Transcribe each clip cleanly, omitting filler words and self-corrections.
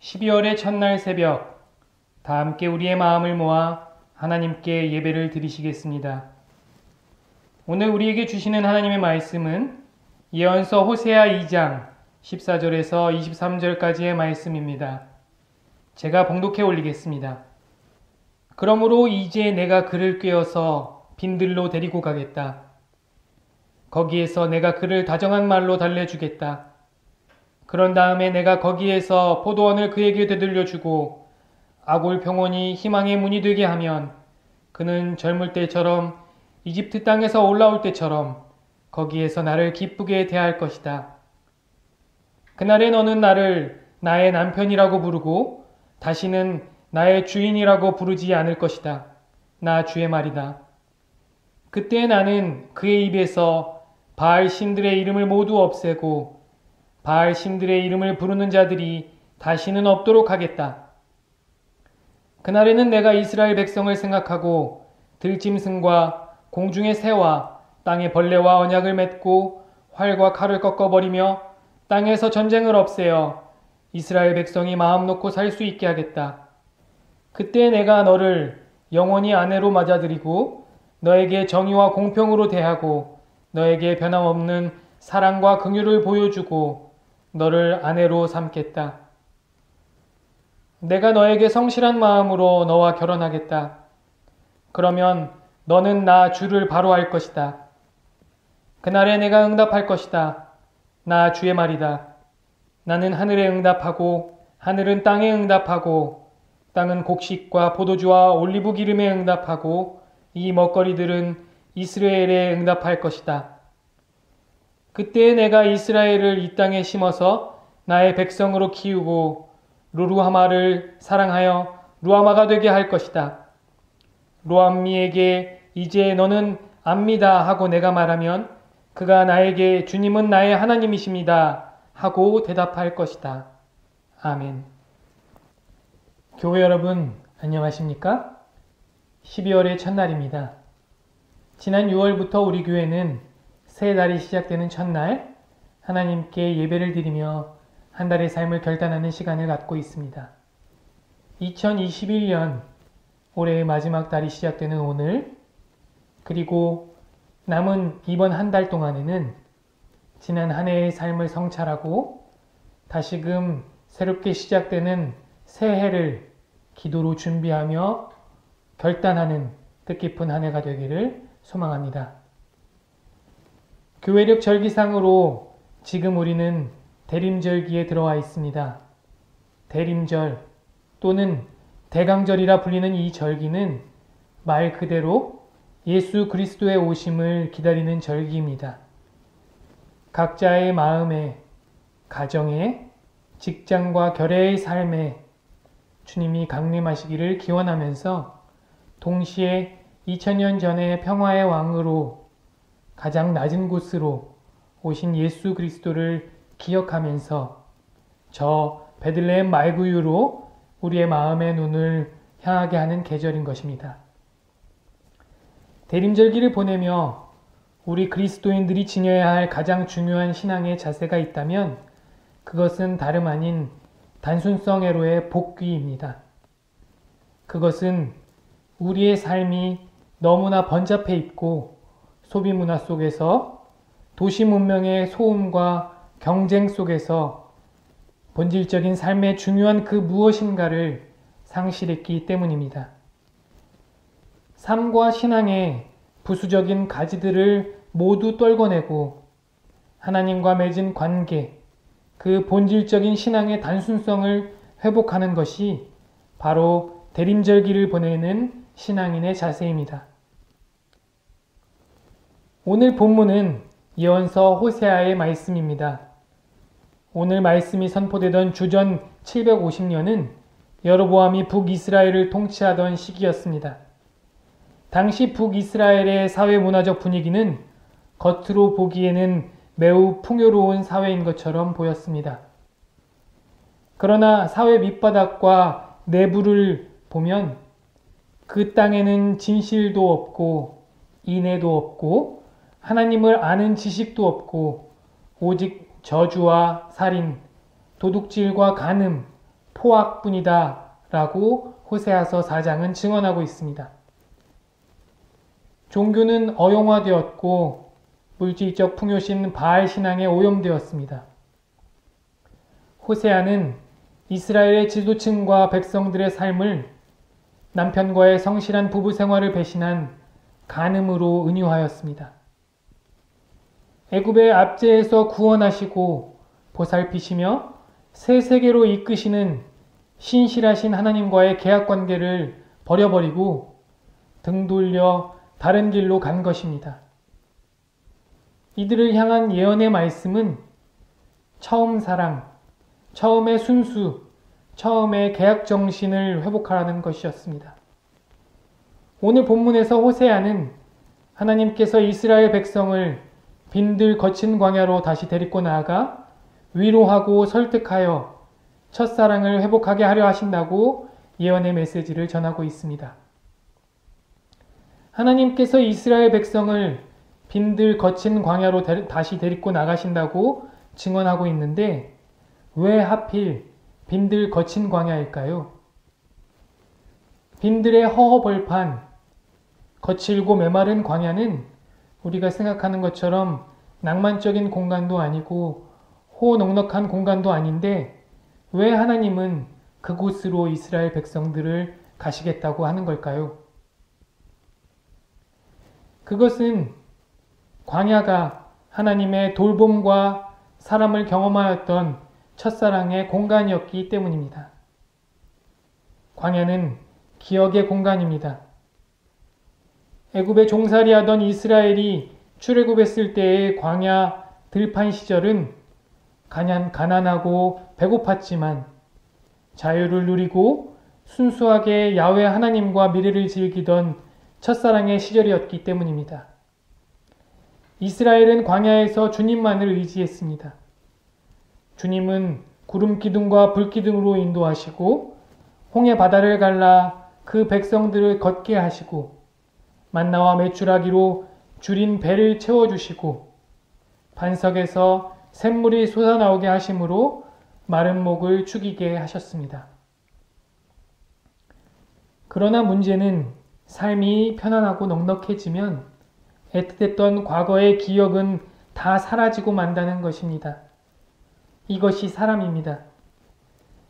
12월의 첫날 새벽, 다 함께 우리의 마음을 모아 하나님께 예배를 드리시겠습니다. 오늘 우리에게 주시는 하나님의 말씀은 예언서 호세아 2장 14절에서 23절까지의 말씀입니다. 제가 봉독해 올리겠습니다. 그러므로 이제 내가 그를 꿰어서 빈들로 데리고 가겠다. 거기에서 내가 그를 다정한 말로 달래주겠다. 그런 다음에 내가 거기에서 포도원을 그에게 되돌려주고 아골 평원이 희망의 문이 되게 하면 그는 젊을 때처럼 이집트 땅에서 올라올 때처럼 거기에서 나를 기쁘게 대할 것이다. 그날에 너는 나를 나의 남편이라고 부르고 다시는 나의 주인이라고 부르지 않을 것이다. 나 주의 말이다. 그때 나는 그의 입에서 바알 신들의 이름을 모두 없애고 바알 신들의 이름을 부르는 자들이 다시는 없도록 하겠다. 그날에는 내가 이스라엘 백성을 생각하고 들짐승과 공중의 새와 땅의 벌레와 언약을 맺고 활과 칼을 꺾어버리며 땅에서 전쟁을 없애어 이스라엘 백성이 마음 놓고 살 수 있게 하겠다. 그때 내가 너를 영원히 아내로 맞아들이고 너에게 정의와 공평으로 대하고 너에게 변함없는 사랑과 긍휼을 보여주고 너를 아내로 삼겠다. 내가 너에게 성실한 마음으로 너와 결혼하겠다. 그러면 너는 나 주를 바로 알 것이다. 그날에 내가 응답할 것이다. 나 주의 말이다. 나는 하늘에 응답하고 하늘은 땅에 응답하고 땅은 곡식과 포도주와 올리브 기름에 응답하고 이 먹거리들은 이스라엘에 응답할 것이다. 그때 내가 이스라엘을 이 땅에 심어서 나의 백성으로 키우고 루루하마를 사랑하여 루하마가 되게 할 것이다. 루암미에게 이제 너는 압니다 하고 내가 말하면 그가 나에게 주님은 나의 하나님이십니다 하고 대답할 것이다. 아멘. 교회 여러분 안녕하십니까? 12월의 첫날입니다. 지난 6월부터 우리 교회는 새 달이 시작되는 첫날 하나님께 예배를 드리며 한 달의 삶을 결단하는 시간을 갖고 있습니다. 2021년 올해의 마지막 달이 시작되는 오늘 그리고 남은 이번 한 달 동안에는 지난 한 해의 삶을 성찰하고 다시금 새롭게 시작되는 새해를 기도로 준비하며 결단하는 뜻깊은 한 해가 되기를 소망합니다. 교회력 절기상으로 지금 우리는 대림절기에 들어와 있습니다. 대림절 또는 대강절이라 불리는 이 절기는 말 그대로 예수 그리스도의 오심을 기다리는 절기입니다. 각자의 마음에, 가정에, 직장과 결례의 삶에 주님이 강림하시기를 기원하면서 동시에 2000년 전의 평화의 왕으로 가장 낮은 곳으로 오신 예수 그리스도를 기억하면서 저 베들레헴 말구유로 우리의 마음의 눈을 향하게 하는 계절인 것입니다. 대림절기를 보내며 우리 그리스도인들이 지녀야 할 가장 중요한 신앙의 자세가 있다면 그것은 다름 아닌 단순성애로의 복귀입니다. 그것은 우리의 삶이 너무나 번잡해 있고 소비 문화 속에서 도시 문명의 소음과 경쟁 속에서 본질적인 삶의 중요한 그 무엇인가를 상실했기 때문입니다. 삶과 신앙의 부수적인 가지들을 모두 떨궈내고 하나님과 맺은 관계, 그 본질적인 신앙의 단순성을 회복하는 것이 바로 대림절기를 보내는 신앙인의 자세입니다. 오늘 본문은 예언서 호세아의 말씀입니다. 오늘 말씀이 선포되던 주전 750년은 여로보암이 북이스라엘을 통치하던 시기였습니다. 당시 북이스라엘의 사회문화적 분위기는 겉으로 보기에는 매우 풍요로운 사회인 것처럼 보였습니다. 그러나 사회 밑바닥과 내부를 보면 그 땅에는 진실도 없고 인애도 없고 하나님을 아는 지식도 없고 오직 저주와 살인, 도둑질과 간음, 포악뿐이다 라고 호세아서 4장은 증언하고 있습니다. 종교는 어용화되었고 물질적 풍요신 바알 신앙에 오염되었습니다. 호세아는 이스라엘의 지도층과 백성들의 삶을 남편과의 성실한 부부 생활을 배신한 간음으로 은유하였습니다. 애굽의 압제에서 구원하시고 보살피시며 새 세계로 이끄시는 신실하신 하나님과의 계약관계를 버려버리고 등 돌려 다른 길로 간 것입니다. 이들을 향한 예언의 말씀은 처음 사랑, 처음의 순수, 처음의 계약 정신을 회복하라는 것이었습니다. 오늘 본문에서 호세아는 하나님께서 이스라엘 백성을 빈들 거친 광야로 다시 데리고 나아가 위로하고 설득하여 첫사랑을 회복하게 하려 하신다고 예언의 메시지를 전하고 있습니다. 하나님께서 이스라엘 백성을 빈들 거친 광야로 다시 데리고 나가신다고 증언하고 있는데 왜 하필 빈들 거친 광야일까요? 빈들의 허허벌판, 거칠고 메마른 광야는 우리가 생각하는 것처럼 낭만적인 공간도 아니고 호넉넉한 공간도 아닌데 왜 하나님은 그곳으로 이스라엘 백성들을 가시겠다고 하는 걸까요? 그것은 광야가 하나님의 돌봄과 사람을 경험하였던 첫사랑의 공간이었기 때문입니다. 광야는 기억의 공간입니다. 애굽에 종살이하던 이스라엘이 출애굽했을 때의 광야 들판 시절은 가난하고 배고팠지만 자유를 누리고 순수하게 야훼 하나님과 미래를 즐기던 첫사랑의 시절이었기 때문입니다. 이스라엘은 광야에서 주님만을 의지했습니다. 주님은 구름 기둥과 불 기둥으로 인도하시고 홍해 바다를 갈라 그 백성들을 걷게 하시고 만나와 메추라기로 줄인 배를 채워주시고 반석에서 샘물이 솟아나오게 하심으로 마른 목을 축이게 하셨습니다. 그러나 문제는 삶이 편안하고 넉넉해지면 애틋했던 과거의 기억은 다 사라지고 만다는 것입니다. 이것이 사람입니다.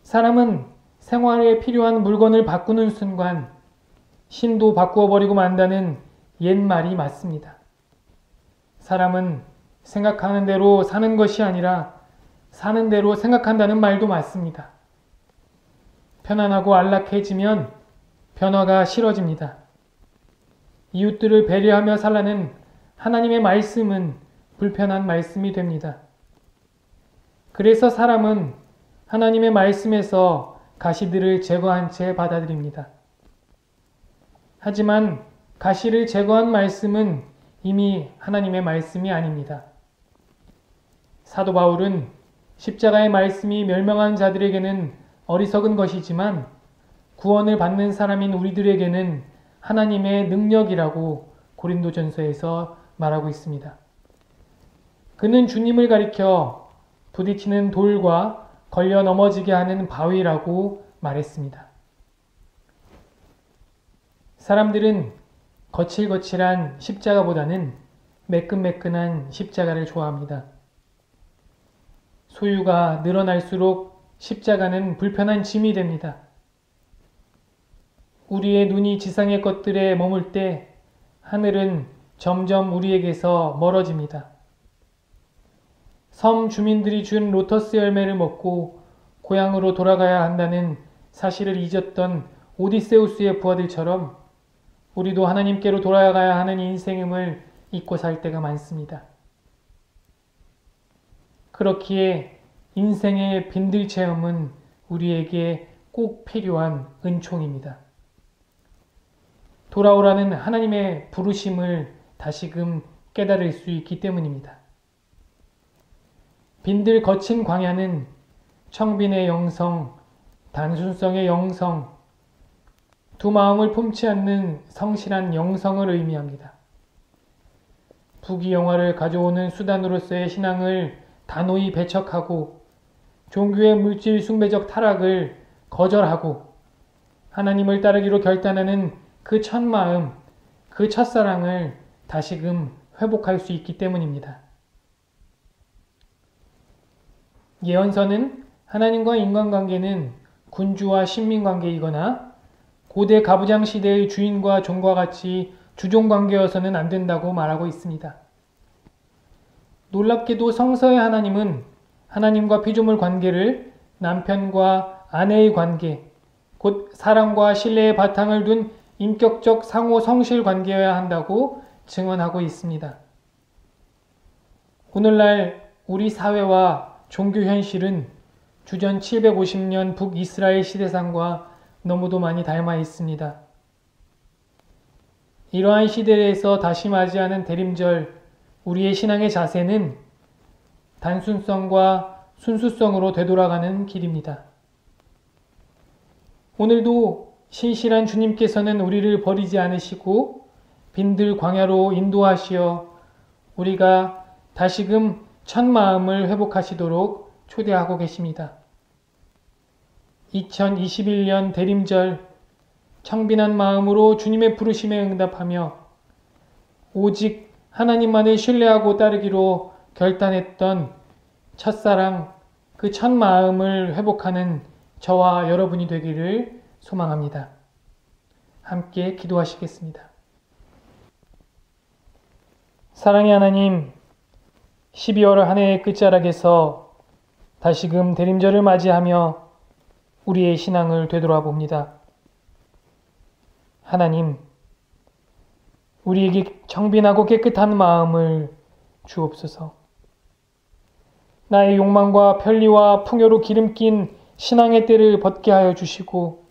사람은 생활에 필요한 물건을 바꾸는 순간 신도 바꾸어 버리고 만다는 옛말이 맞습니다. 사람은 생각하는 대로 사는 것이 아니라 사는 대로 생각한다는 말도 맞습니다. 편안하고 안락해지면 변화가 싫어집니다. 이웃들을 배려하며 살라는 하나님의 말씀은 불편한 말씀이 됩니다. 그래서 사람은 하나님의 말씀에서 가시들을 제거한 채 받아들입니다. 하지만 가시를 제거한 말씀은 이미 하나님의 말씀이 아닙니다. 사도 바울은 십자가의 말씀이 멸망한 자들에게는 어리석은 것이지만 구원을 받는 사람인 우리들에게는 하나님의 능력이라고 고린도전서에서 말하고 있습니다. 그는 주님을 가리켜 부딪히는 돌과 걸려 넘어지게 하는 바위라고 말했습니다. 사람들은 거칠거칠한 십자가보다는 매끈매끈한 십자가를 좋아합니다. 소유가 늘어날수록 십자가는 불편한 짐이 됩니다. 우리의 눈이 지상의 것들에 머물 때 하늘은 점점 우리에게서 멀어집니다. 섬 주민들이 준 로터스 열매를 먹고 고향으로 돌아가야 한다는 사실을 잊었던 오디세우스의 부하들처럼 우리도 하나님께로 돌아가야 하는 인생임을 잊고 살 때가 많습니다. 그렇기에 인생의 빈들 체험은 우리에게 꼭 필요한 은총입니다. 돌아오라는 하나님의 부르심을 다시금 깨달을 수 있기 때문입니다. 빈들 거친 광야는 청빈의 영성, 단순성의 영성, 두 마음을 품지 않는 성실한 영성을 의미합니다. 부귀영화를 가져오는 수단으로서의 신앙을 단호히 배척하고 종교의 물질 숭배적 타락을 거절하고 하나님을 따르기로 결단하는 그 첫 마음, 그 첫사랑을 다시금 회복할 수 있기 때문입니다. 예언서는 하나님과 인간관계는 군주와 신민관계이거나 고대 가부장 시대의 주인과 종과 같이 주종관계여서는 안 된다고 말하고 있습니다. 놀랍게도 성서의 하나님은 하나님과 피조물 관계를 남편과 아내의 관계, 곧 사랑과 신뢰의 바탕을 둔 인격적 상호 성실 관계여야 한다고 증언하고 있습니다. 오늘날 우리 사회와 종교 현실은 주전 750년 북이스라엘 시대상과 너무도 많이 닮아 있습니다. 이러한 시대에서 다시 맞이하는 대림절, 우리의 신앙의 자세는 단순성과 순수성으로 되돌아가는 길입니다. 오늘도 신실한 주님께서는 우리를 버리지 않으시고 빈들 광야로 인도하시어 우리가 다시금 첫 마음을 회복하시도록 초대하고 계십니다. 2021년 대림절 청빈한 마음으로 주님의 부르심에 응답하며 오직 하나님만을 신뢰하고 따르기로 결단했던 첫사랑, 그 첫 마음을 회복하는 저와 여러분이 되기를 소망합니다. 함께 기도하시겠습니다. 사랑의 하나님, 12월 한 해의 끝자락에서 다시금 대림절을 맞이하며 우리의 신앙을 되돌아봅니다. 하나님, 우리에게 청빈하고 깨끗한 마음을 주옵소서. 나의 욕망과 편리와 풍요로 기름낀 신앙의 때를 벗게 하여 주시고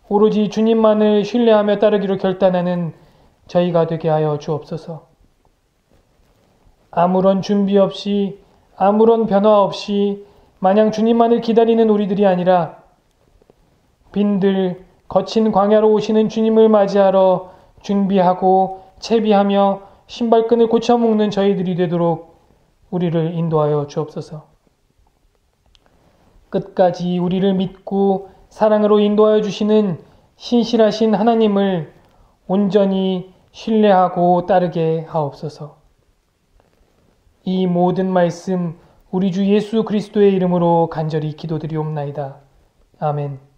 오로지 주님만을 신뢰하며 따르기로 결단하는 저희가 되게 하여 주옵소서. 아무런 준비 없이 아무런 변화 없이 마냥 주님만을 기다리는 우리들이 아니라 빈들 거친 광야로 오시는 주님을 맞이하러 준비하고 채비하며 신발끈을 고쳐 묶는 저희들이 되도록 우리를 인도하여 주옵소서. 끝까지 우리를 믿고 사랑으로 인도하여 주시는 신실하신 하나님을 온전히 신뢰하고 따르게 하옵소서. 이 모든 말씀 우리 주 예수 그리스도의 이름으로 간절히 기도드리옵나이다. 아멘.